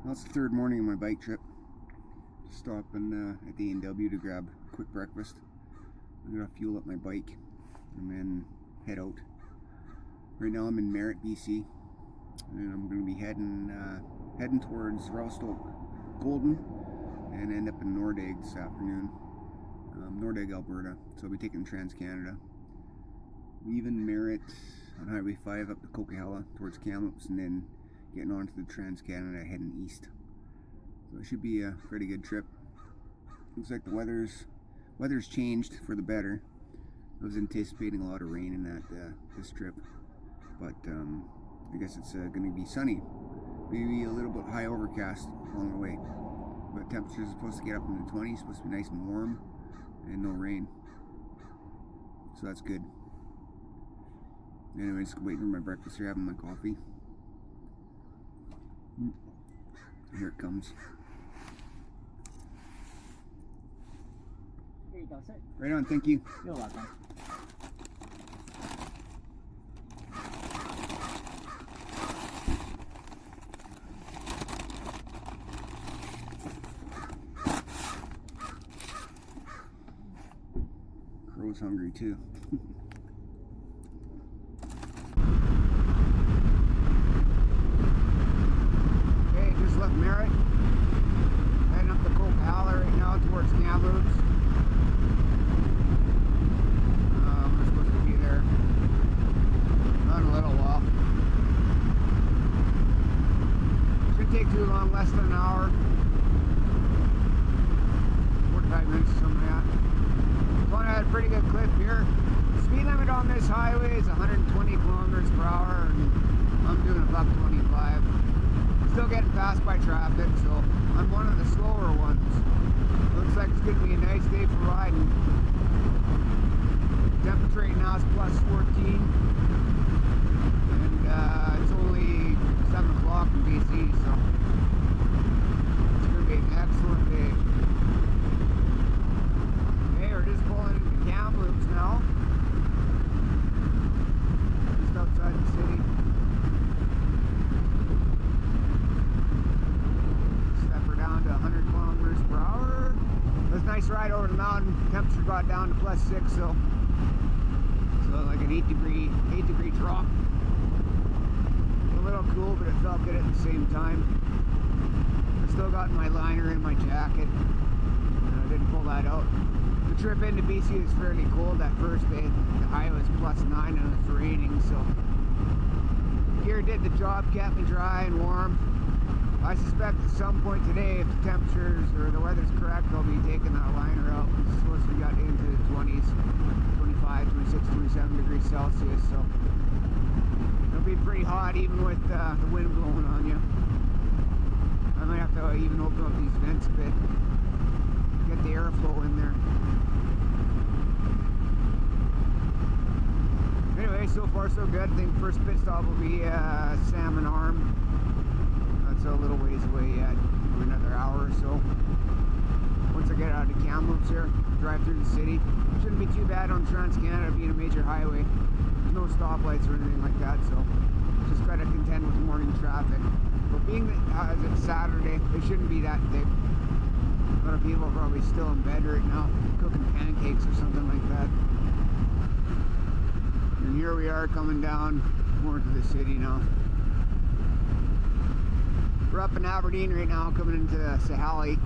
Well, it's the third morning of my bike trip. Just stopping at the A&W to grab a quick breakfast. I'm gonna fuel up my bike and then head out. Right now I'm in Merritt, BC, and I'm gonna be heading towards Rowstoke, Golden, and end up in Nordegg this afternoon. Nordegg, Alberta. So I'll be taking Trans-Canada, leaving Merritt on Highway 5 up to Coquihalla towards Kamloops, and then getting onto the Trans-Canada heading east. So it should be a pretty good trip. Looks like the weather's changed for the better. I was anticipating a lot of rain in this trip, but I guess it's going to be sunny. Maybe a little bit high overcast along the way, but temperatures are supposed to get up in the 20s. Supposed to be nice and warm and no rain, so that's good. Anyways, waiting for my breakfast here, having my coffee. Here it comes. Here you go, sir. Right on, thank you. You're welcome. Crow's hungry too. Left Merritt, heading up the Coquihalla right now towards Kamloops. We're supposed to be there in a little while. Shouldn't take too long, less than an hour. 45 minutes, something like that. Going at a pretty good clip here. The speed limit on this highway is 120 kilometers per hour, and I'm doing a buck 25. Still getting passed by traffic, so I'm one of the slower ones. Looks like it's going to be a nice day for riding. Temperature right now is plus 14, and it's only 7 o'clock in BC, so it's going to be an excellent day. Okay, we're just pulling into Kamloops now, just outside the city. Down to 100 kilometers per hour. It was a nice ride over the mountain. Temperature got down to plus 6, so like an 8 degree drop. A little cool, but it felt good at the same time. I still got my liner in my jacket. I didn't pull that out. The trip into BC was fairly cold that first day. The high was plus 9 and it was raining, so gear did the job, kept me dry and warm. I suspect at some point today, if the temperatures or the weather's correct, I'll be taking that liner out. It's supposed to get into the 20s, 25, 26, 27 degrees Celsius, so it'll be pretty hot even with the wind blowing on you. I might have to even open up these vents a bit, get the airflow in there. Anyway, so far so good. I think first pit stop will be Salmon Arm. That's a little ways away yet, for another hour or so. Once I get out of Kamloops here, drive through the city. Shouldn't be too bad on Trans-Canada being a major highway. There's no stoplights or anything like that, so just gotta contend with morning traffic. But being that it's Saturday, it shouldn't be that thick. A lot of people are probably still in bed right now, cooking pancakes or something like that. And here we are coming down more to the city now. We're up in Aberdeen right now, coming into Sahali.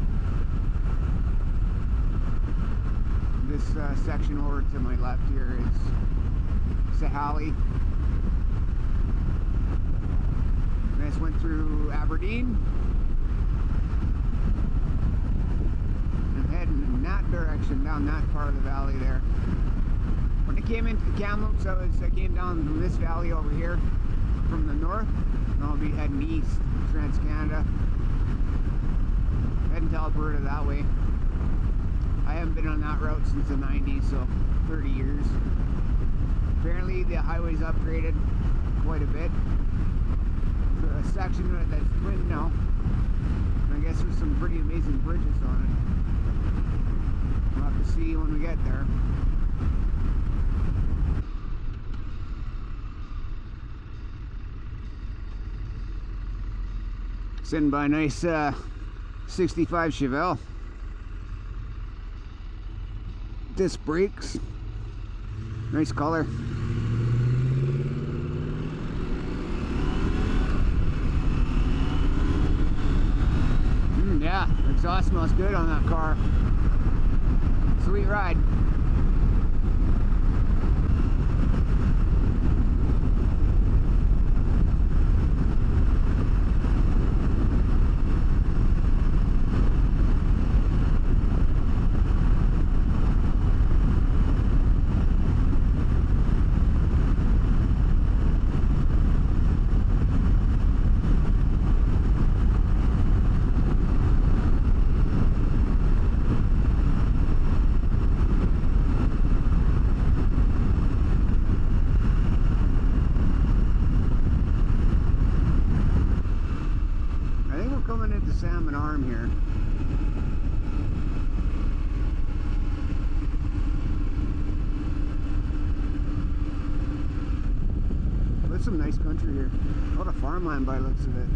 This section over to my left here is Sahali. I just went through Aberdeen. I'm heading in that direction, down that part of the valley there. When I came into the Kamloops, I came down from this valley over here from the north, and I'll be heading east. Trans-Canada, heading to Alberta that way. I haven't been on that route since the 90s, so 30 years. Apparently the highway's upgraded quite a bit. The section that's twin now, and I guess there's some pretty amazing bridges on it. We'll have to see when we get there. Sitting by a nice 65 Chevelle. Disc brakes. Nice color. Yeah, exhaust smells good on that car. Sweet ride. Coming into Salmon Arm here. There's some nice country here. A lot of farmland by the looks of it.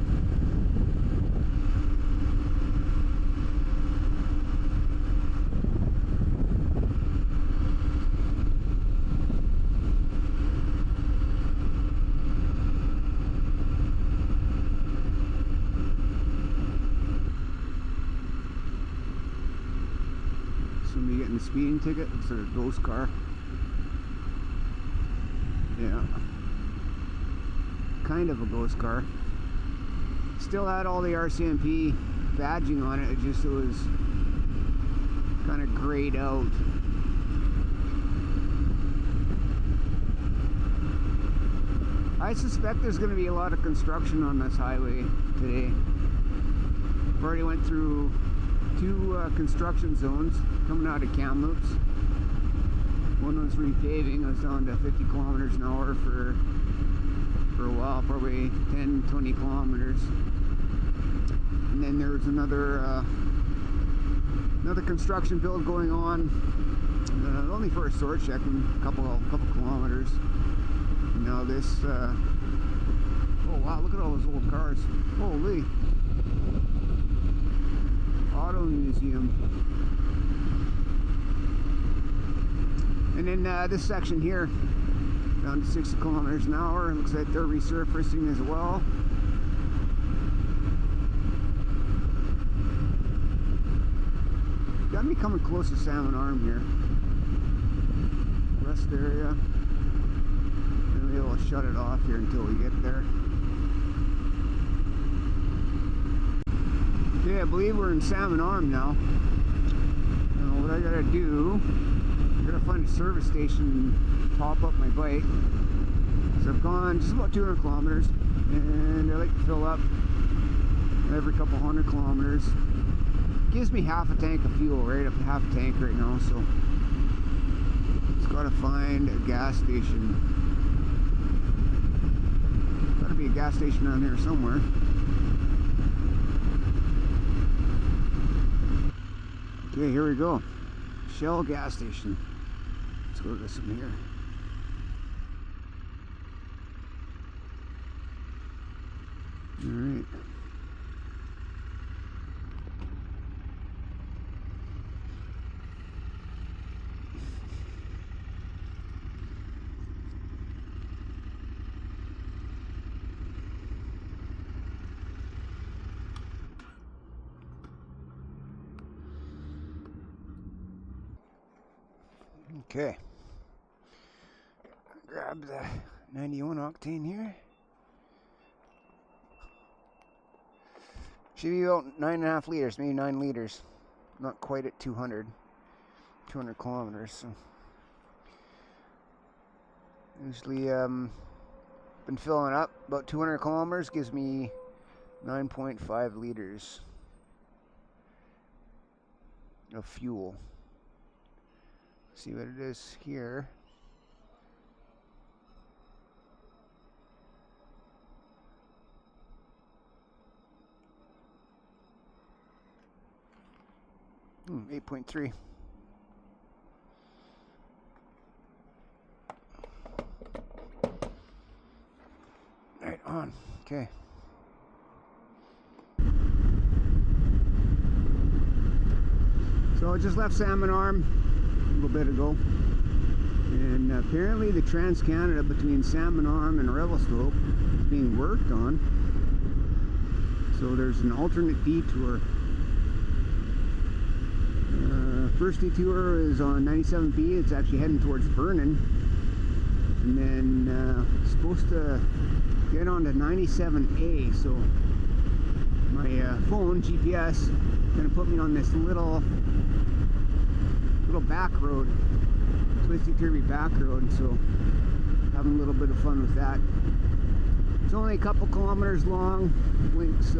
Somebody getting a speeding ticket. Looks like a ghost car. Yeah. Kind of a ghost car. Still had all the RCMP badging on it. It was kind of grayed out. I suspect there's going to be a lot of construction on this highway today. I've already went through 2 construction zones coming out of Kamloops. One was repaving. I was down to 50 kilometers an hour for a while, probably 10-20 kilometers. And then there was another construction build going on, only for a sort check, a couple kilometers. And now this. Oh wow! Look at all those old cars. Holy! Auto museum. And then this section here, down to 60 kilometers an hour. Looks like they're resurfacing as well. Got me coming close to Salmon Arm here. Rest area. And we'll shut it off here until we get there. Okay, I believe we're in Salmon Arm now. Now what I gotta do, I gotta find a service station and top up my bike. So I've gone just about 200 kilometers, and I like to fill up every couple hundred kilometers. Gives me half a tank of fuel, right up to half a tank right now, so just gotta find a gas station. Gotta be a gas station around here somewhere. Okay, here we go. Shell gas station. Let's go to this one here. Alright. Okay, grab the 91 octane here. Should be about 9.5 liters, maybe 9 liters. Not quite at 200 kilometers. So usually been filling up about 200 kilometers, gives me 9.5 liters of fuel. See what it is here. Hmm, 8.3. Right on. Okay. So I just left Salmon Arm a little bit ago, and apparently the Trans-Canada between Salmon Arm and Revelstoke is being worked on. So there's an alternate detour. First detour is on 97B. It's actually heading towards Vernon, and then supposed to get onto 97A. So my phone GPS is gonna put me on this little back road, twisty-turvy back road. So having a little bit of fun with that. It's only a couple kilometers long. Links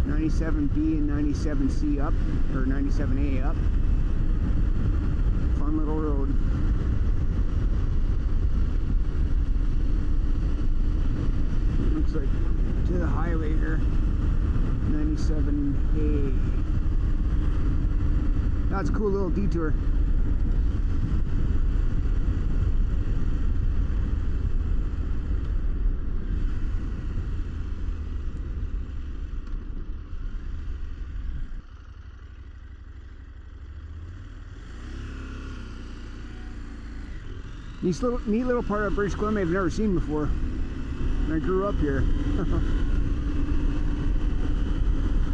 97B and 97C up, or 97A up. Fun little road. Looks like to the highway here. 97A. That's a cool little detour. Neat little part of British Columbia I've never seen before. And I grew up here.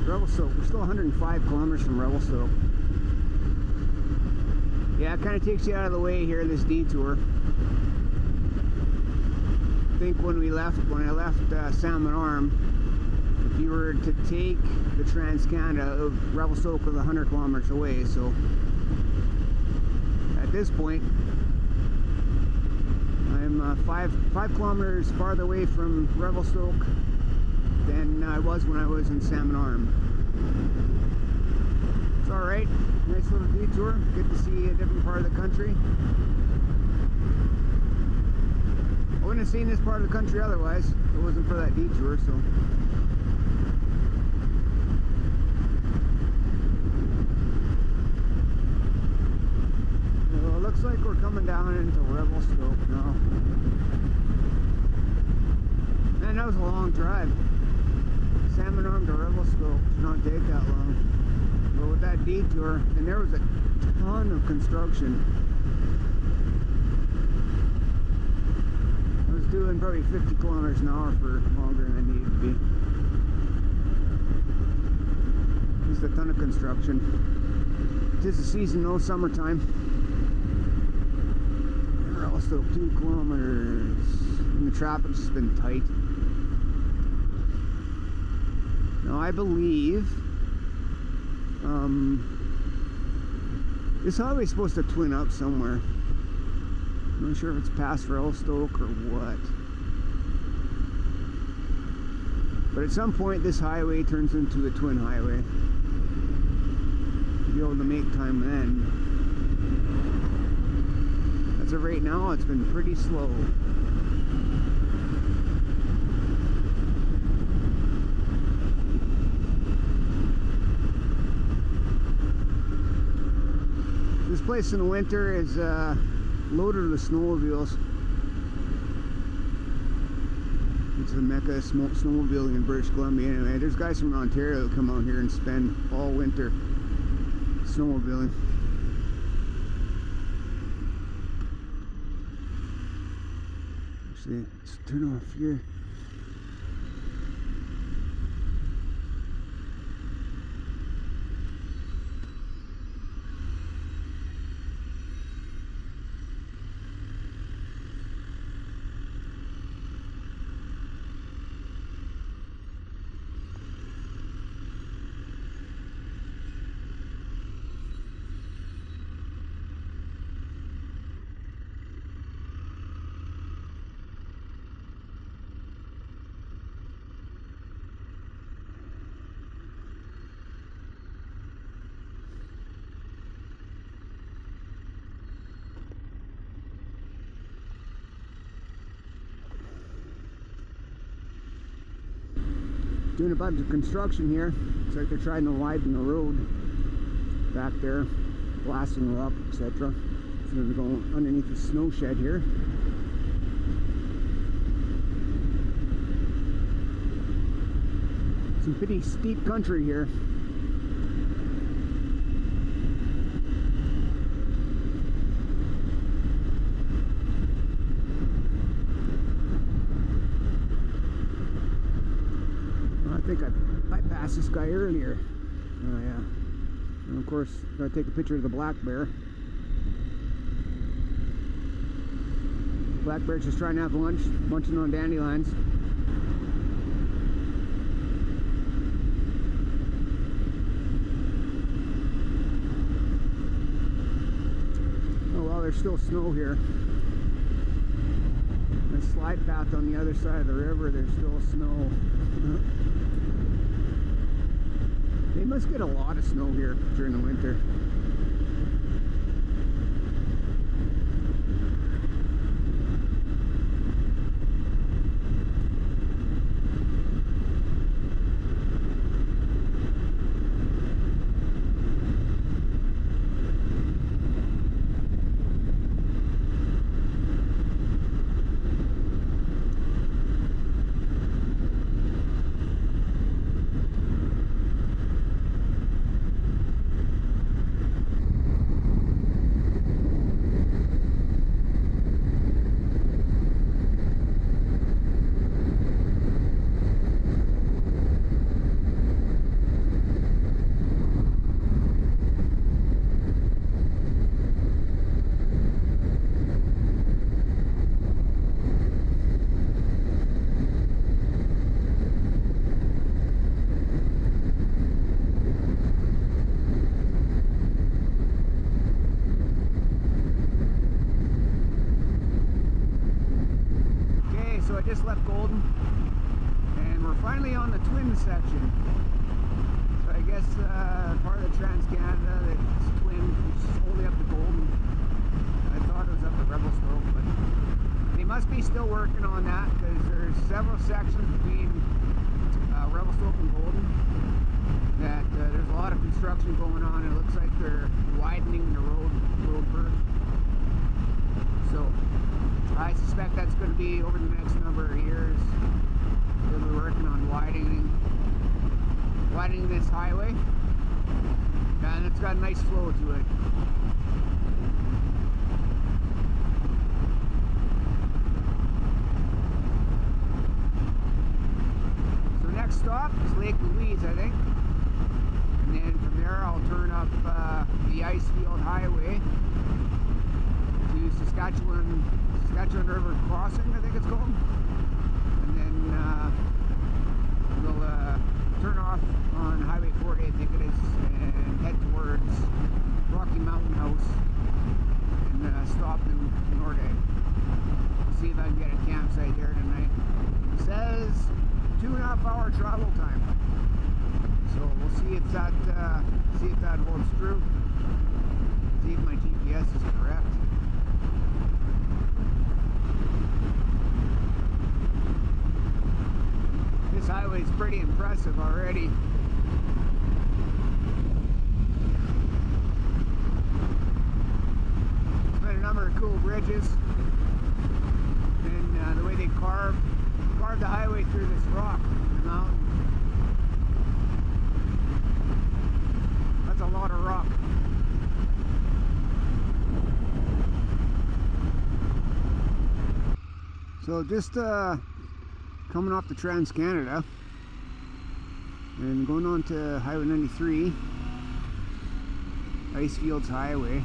Revelstoke. We're still 105 kilometers from Revelstoke. Yeah, it kind of takes you out of the way here, this detour. I think when I left Salmon Arm, if you were to take the Trans-Canada, Revelstoke was 100 kilometers away. So at this point, I'm 5 kilometers farther away from Revelstoke than I was when I was in Salmon Arm. It's alright, nice little detour, good to see a different part of the country. I wouldn't have seen this part of the country otherwise if it wasn't for that detour, so. Well, it looks like we're coming down into Revelstoke now. Man, that was a long drive. Salmon Arm to Revelstoke did not take that long. But with that detour, and there was a ton of construction. I was doing probably 50 kilometers an hour for longer than I needed to be. Just a ton of construction. Tis the season, no summertime. Revelstoke 2 kilometers. And the traffic's just been tight. Now I believe this highway's supposed to twin up somewhere. I'm not sure if it's past Revelstoke or what. But at some point this highway turns into a twin highway. You'll be able to make time then. As of right now, it's been pretty slow. This place in the winter is loaded with snowmobiles. It's the mecca of snowmobiling in British Columbia. Anyway, there's guys from Ontario that come out here and spend all winter snowmobiling. Actually, let's turn off here. Doing a bunch of construction here. Looks like they're trying to widen the road back there, blasting it up, etc. So they're going underneath the snow shed here. Some pretty steep country here. think I passed this guy earlier. Oh yeah. And of course, gotta take a picture of the black bear. Black bear's just trying to have lunch, munching on dandelions. Oh well, there's still snow here. The slide path on the other side of the river, there's still snow. They must get a lot of snow here during the winter. So I just left Golden, and we're finally on the twin section. So I guess part of the Trans-Canada that's twin, which is only up to Golden. I thought it was up to Revelstoke, but they must be still working on that because there's several sections between Revelstoke and Golden that there's a lot of construction going on. It looks like they're widening the road berth. So I suspect that's going to be over the next number of years. They'll be working on widening this highway, and it's got a nice flow to it. So next stop is Lake Louise, I think, and then from there I'll turn up the Icefield Highway to Saskatchewan River Crossing, I think it's called, and then we'll turn off on Highway 40, I think it is, and head towards Rocky Mountain House and stop in Nordegg. See if I can get a campsite there tonight. It says 2.5 hour travel time, so we'll see if that holds true. See if my GPS is correct. This highway is pretty impressive already. There's been a number of cool bridges, and the way they carved the highway through this rock in the mountain. That's a lot of rock. So just coming off the Trans-Canada and going on to Highway 93, Icefields Highway,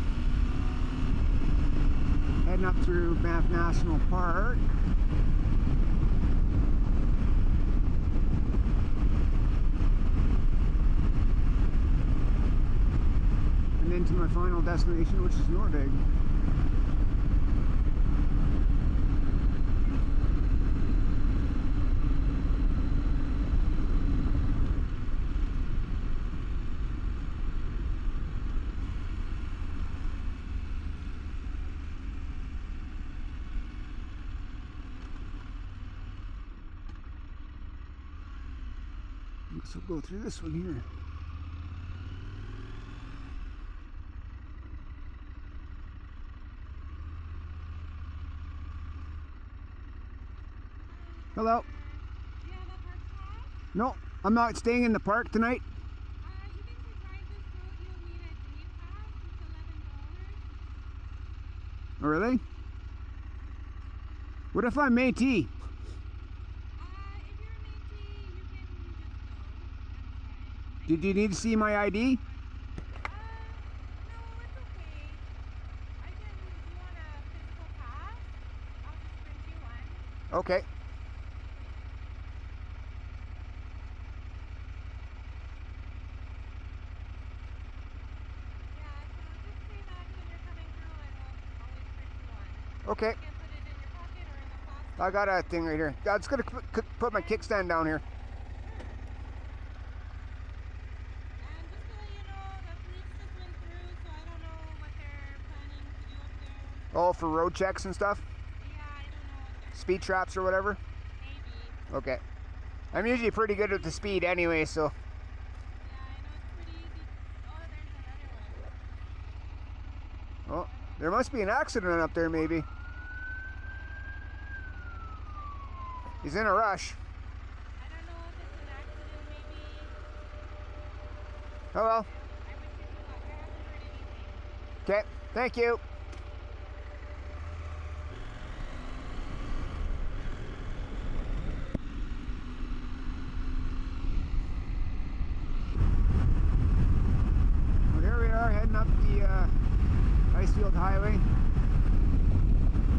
heading up through Banff National Park, and then to my final destination, which is Nordegg. So we'll go through this one here. Hello. Do you have a park spot? No, I'm not staying in the park tonight. Even to drive this road, you'll need a day pass. It's $11. Oh, really? What if I'm Métis? If you're a Métis, you can just go. Did you need to see my ID? No, it's okay. I can, do you want a physical pass? I'll just print you one. Okay. Yeah, so just say that when you're coming through and we'll always print you one. Okay. You can put it in your pocket or in the plastic. I got a thing right here. I'm just gonna put my kickstand down here. And just to let you know, the police just went through, so I don't know what they're planning to do up there. Oh, for road checks and stuff? Yeah, I don't know what they're Speed traps or whatever? maybe. Okay. I'm usually pretty good at the speed anyway, so. Yeah, I know it's pretty easy. Oh, there's another one. Oh, there must be an accident up there maybe. He's in a rush. I don't know if it's an accident, maybe. Oh well. I wish you good luck. I haven't heard anything. Okay, thank you. Well, here we are heading up the Icefield Highway.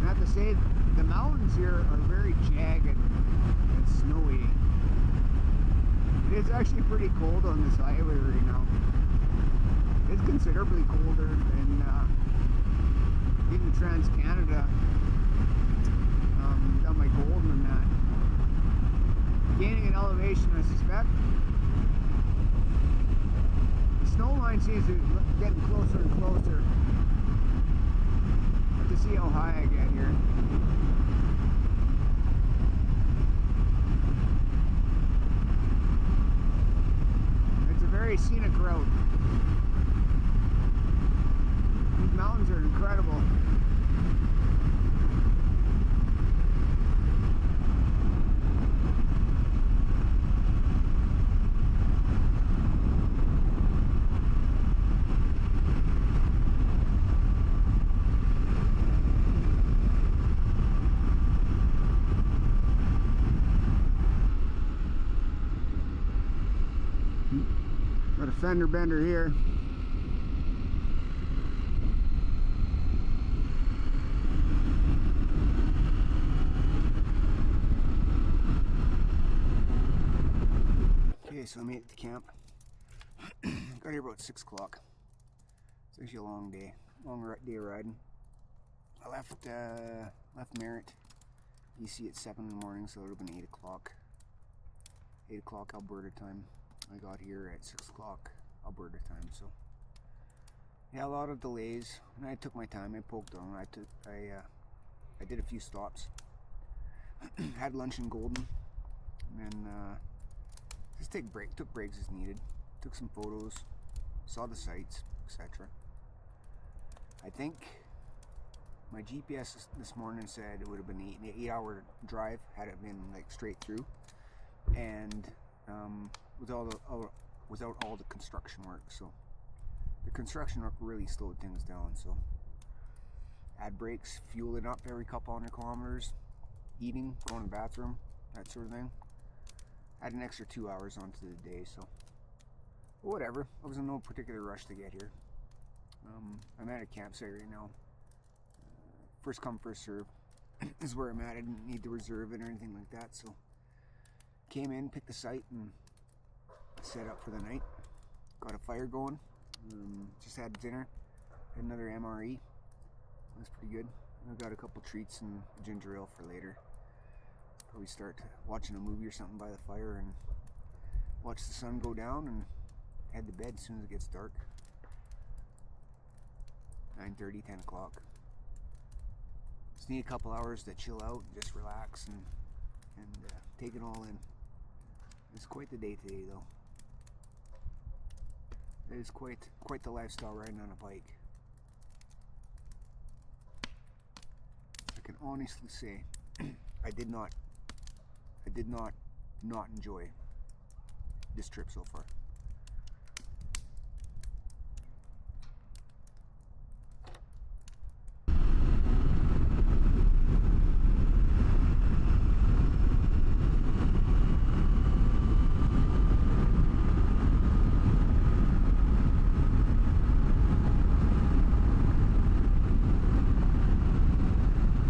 I have to say, the mountains here are very jagged and snowy. It is actually pretty cold on this highway right now. It's considerably colder than even Trans-Canada, down by Golden and that. Gaining in elevation, I suspect. The snow line seems to be getting closer and closer. Have to see how high I get here. It's a very scenic road. These mountains are incredible. Got a fender bender here. Okay, so I made it to camp. Got here about 6 o'clock. It's actually a long day, day of riding. I left Merritt, BC at 7 in the morning, so it would have been 8 o'clock. 8 o'clock Alberta time. I got here at 6 o'clock Alberta time, so yeah, a lot of delays. And I took my time. I poked on. I did a few stops. Had lunch in Golden, and then just took breaks as needed. Took some photos, saw the sights, etc. I think my GPS this morning said it would have been an 8-hour drive had it been like straight through, and without all the construction work. So the construction work really slowed things down. So add brakes, fueling up every couple 100 kilometers, eating, going to the bathroom, that sort of thing. Add an extra 2 hours onto the day. So whatever. I was in no particular rush to get here. I'm at a campsite right now. First come, first serve is where I'm at. I didn't need to reserve it or anything like that. So came in, picked the site, and set up for the night. Got a fire going. Just had dinner. Had another MRE. That's pretty good. I've got a couple treats and a ginger ale for later. Probably start watching a movie or something by the fire and watch the sun go down and head to bed as soon as it gets dark. 9:30, 10 o'clock. Just need a couple hours to chill out and just relax and take it all in. It's quite the day today, though. It is quite the lifestyle riding on a bike. I can honestly say I did not enjoy this trip so far.